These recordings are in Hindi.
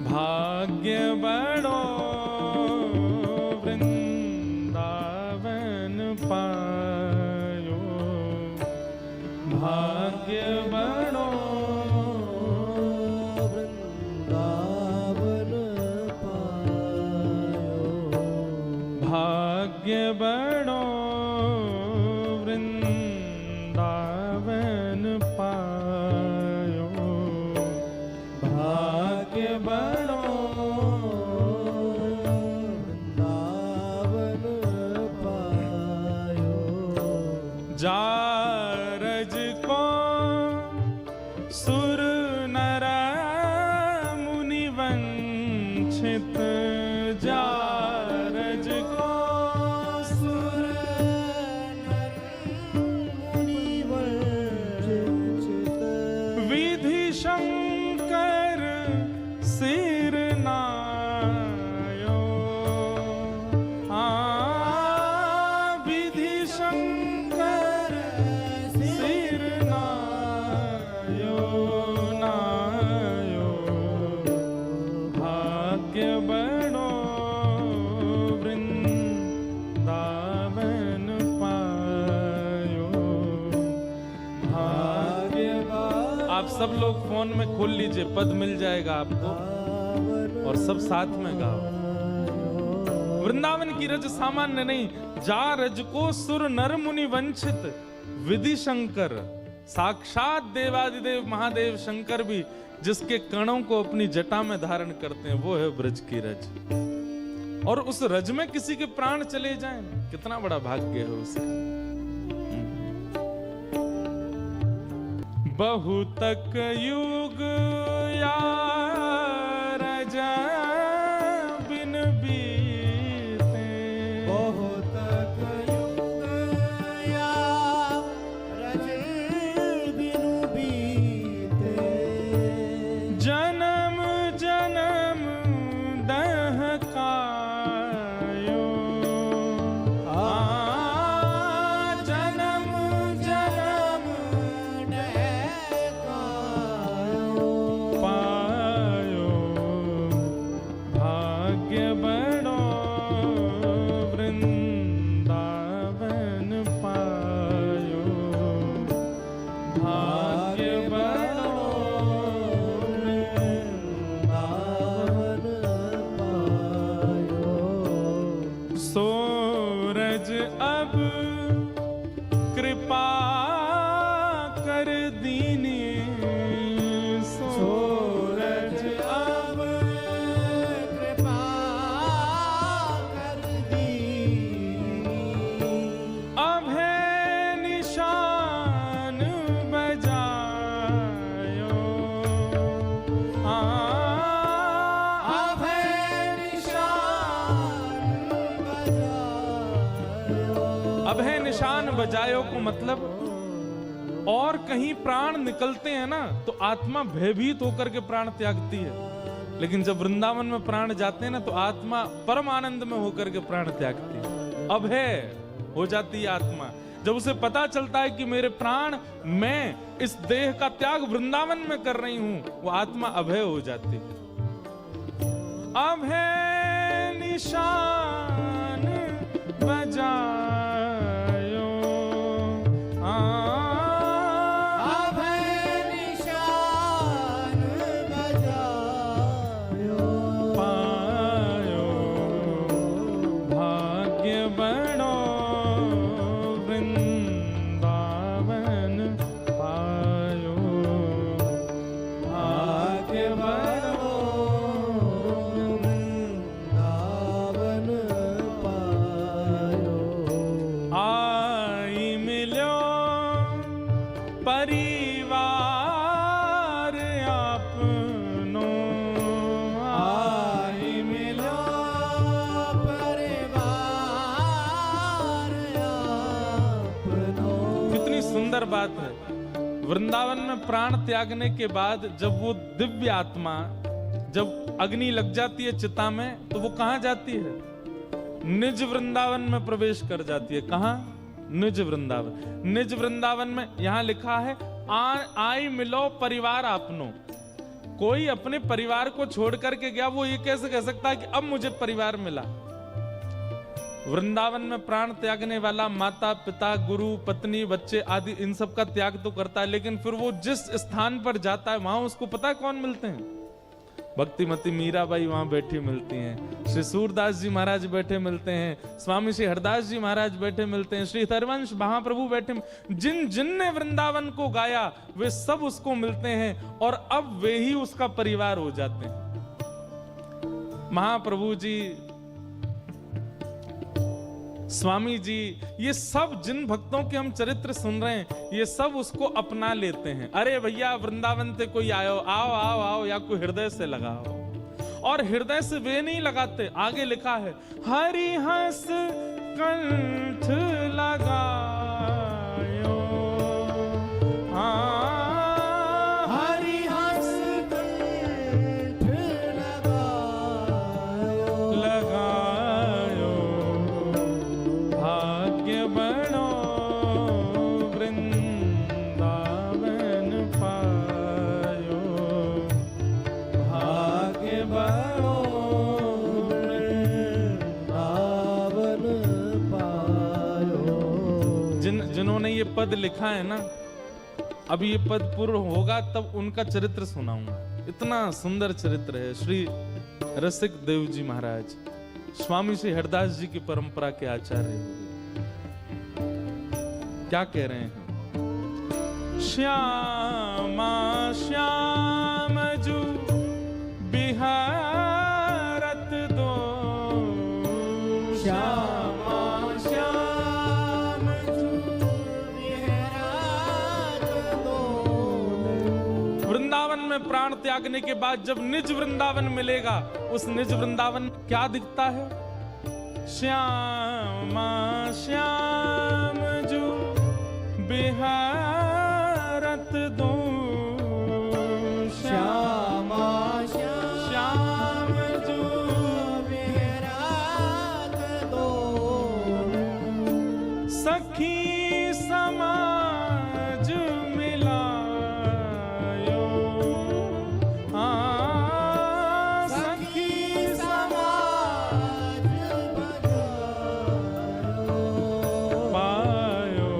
भाग्य बड़ो वृंदावन पायो, भाग्य बड़ो वृंदावन पायो, भाग्य बड़ो वृंदावन पायो, भाग्य बड़ो वृंदावन पायो। जा रज को सुर नर मुनि वंचित, जा रज को सुर नर मुनि वंचित, विधि शंकर सिर नायो, विधि शंकर सिर नायो, नायो, भाग्य बड़ो वृंदावन पायो, भाग्य बड़ो। आप सब लोग फोन में खोल लीजिए, पद मिल जाएगा आपको और सब साथ में गाओ। वृंदावन की रज सामान्य नहीं, जा रज को सुर नर मुनि वंचित, विधि शंकर साक्षात देवादिदेव महादेव शंकर भी जिसके कणों को अपनी जटा में धारण करते हैं, वो है ब्रज की रज। और उस रज में किसी के प्राण चले जाएं, कितना बड़ा भाग्य है उसका। बहुतक युग या रज बिन बीते, बहुतक युग या रज बिनु बीते, जन्म जन्म दहकायो, जन्म जन्म डहकायो, पायो, भाग्य बड़ो वृंदावन पायो, भाग्य बड़ो वृंदावन पायो। सूरज अब कृपा कर दीनी, सूरज अब कृपा कर दीनी, अभय निशान बजायो, अभय निशान बजायो। अभय निशान बजायो को मतलब और कहीं प्राण निकलते हैं ना तो आत्मा भयभीत होकर के प्राण त्यागती है, लेकिन जब वृंदावन में प्राण जाते हैं ना तो आत्मा परम आनंद में होकर के प्राण त्यागती है, अभय हो जाती है आत्मा। जब उसे पता चलता है कि मेरे प्राण मैं इस देह का त्याग वृंदावन में कर रही हूं, वो आत्मा अभय हो जाती है। अभय निशान बजायो, अभय निशान बजायो, पायो, भाग्य बड़ो वृंदावन पायो, भाग्य बड़ो वृंदावन पायो। आई मिलो परिवार आपनो, आई मिलो परिवार अपनो। कितनी सुंदर बात है। वृंदावन में प्राण त्यागने के बाद जब वो दिव्य आत्मा जब अग्नि लग जाती है चिता में तो वो कहां जाती है? निज वृंदावन में प्रवेश कर जाती है। कहां? निज वृंदावन। निज वृंदावन में यहां लिखा है आई मिलो परिवार आपनो। कोई अपने परिवार को छोड़ करके गया, वो ये कैसे कह सकता है कि अब मुझे परिवार मिला। वृंदावन में प्राण त्यागने वाला माता पिता गुरु पत्नी बच्चे आदि इन सब का त्याग तो करता है, लेकिन फिर वो जिस स्थान पर जाता है वहां उसको पता है कौन मिलते हैं। भक्तिमती मीराबाई वहां बैठी मिलती हैं, श्री सूरदास जी महाराज बैठे मिलते हैं, स्वामी श्री हरदास जी महाराज बैठे मिलते हैं, श्री हरिवंश महाप्रभु बैठे, जिन जिन ने वृंदावन को गाया वे सब उसको मिलते हैं और अब वे ही उसका परिवार हो जाते हैं। महाप्रभु जी, स्वामी जी, ये सब जिन भक्तों के हम चरित्र सुन रहे हैं ये सब उसको अपना लेते हैं। अरे भैया वृंदावन से कोई आयो, आओ आओ आओ, या कोई हृदय से लगाओ। और हृदय से वे नहीं लगाते, आगे लिखा है हरि हंस कंठ लगायो, हरि हंस कंठ लगायो, भाग्य बनो वृंदावन पायो, भाग्य बनो वृंदावन पायो। जिन्होंने ये पद लिखा है ना, अब ये पद पूर्ण होगा तब उनका चरित्र सुनाऊंगा। इतना सुंदर चरित्र है। श्री रसिक देव जी महाराज स्वामी श्री हरदास जी की परंपरा के आचार्य क्या कह रहे हैं? श्यामा श्याम जू बिहारत दो, श्यामा श्याम जू बिहारत दो। वृंदावन में प्राण त्यागने के बाद जब निज वृंदावन मिलेगा, उस निज वृंदावन क्या दिखता है? श्यामा श्याम जो बिहारत दो, श्यामा श्याम जो बिहारत दो। सखी समाज मिलायो, सखी समाज बजायो, पायो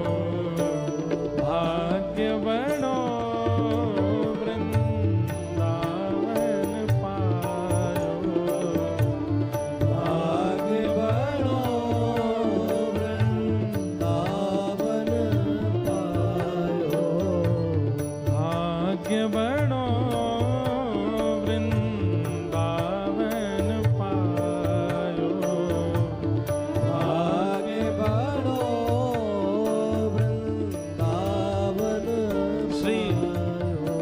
भाग्य बनो वृंदावन पायो, भाग्य बनो वृंदावन पायो, भाग्य बनो वृंदावन पायो, भाग्य बनो वृंदावन श्री पायो।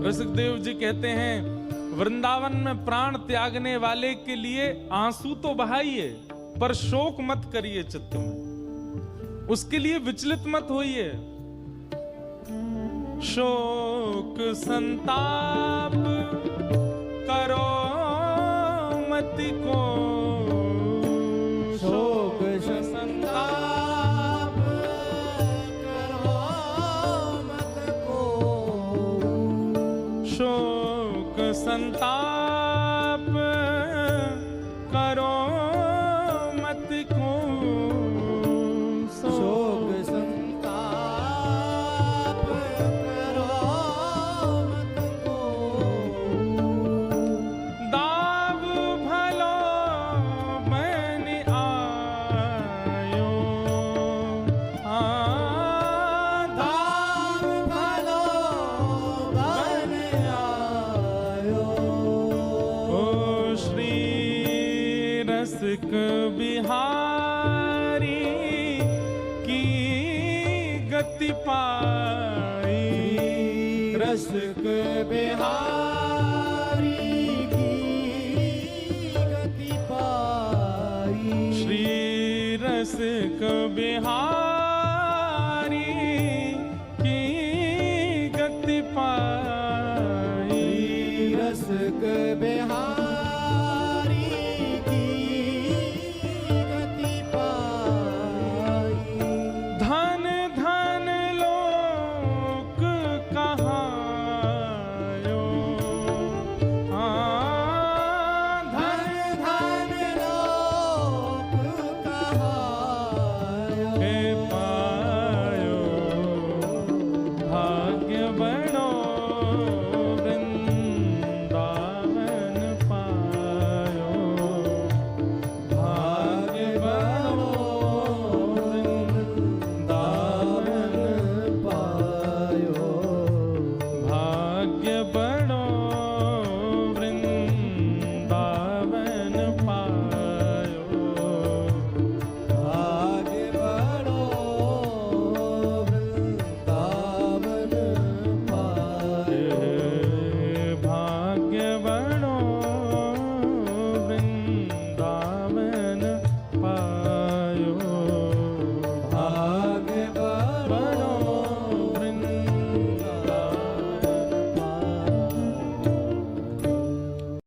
रसिक देव जी कहते हैं वृंदावन में प्राण त्यागने वाले के लिए आंसू तो बहाइए पर शोक मत करिए चित्त में, उसके लिए विचलित मत होइए। शोक संताप करो मति को, शोक संताप करो मत को, शोक संताप करो मत को, शोक संताप करो मत को। दाव भलो बन आयो, दाव भलो बन आयो, ओ श्री रसिक बिहारी की गति पाई, रसिक बिहारी की गति पाई, श्री रसिक बिहारी की गति पाई, रसिक बिहारी